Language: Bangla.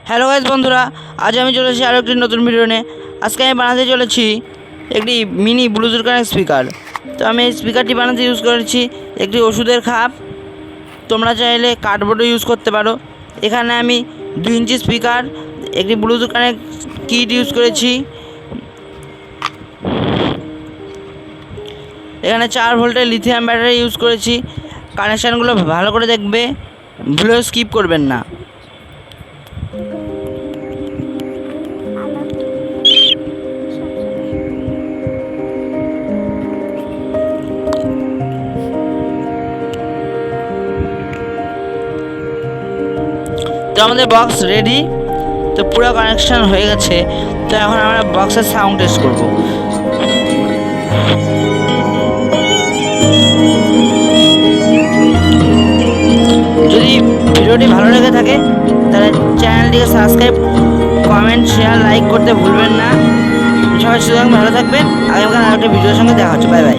হ্যালো গাইস বন্ধুরা, আজ আমি চলে এসেছি আরও একটি নতুন ভিডিও নিয়ে। আজকে আমি বানাতে চলেছি একটি মিনি ব্লুটুথ কানেক্ট স্পিকার। তো আমি এই স্পিকারটি বানাতে ইউজ করেছি একটি ওষুধের খাপ। তোমরা চাইলে কার্ডবোর্ডও ইউজ করতে পারো। এখানে আমি 2 ইঞ্চি স্পিকার, একটি ব্লুটুথ কানেক্ট কিট ইউজ করেছি। এখানে 4 ভোল্টের লিথিয়াম ব্যাটারি ইউজ করেছি। কানেকশানগুলো ভালো করে দেখবে, ভুলেও স্কিপ করবেন না। তো আমাদের বক্স রেডি, তো পুরো কানেকশন হয়ে গেছে। তো এখন আমরা বক্সের সাউন্ড টেস্ট করব। যদি ভিডিওটি ভালো লেগে থাকে তাহলে চ্যানেলটিকে সাবস্ক্রাইব, কমেন্ট, শেয়ার, লাইক করতে ভুলবেন না। সবাই সুতরাং ভালো থাকবেন। আগামীকাল আরেকটা ভিডিওর সঙ্গে দেখা হচ্ছে। Bye bye.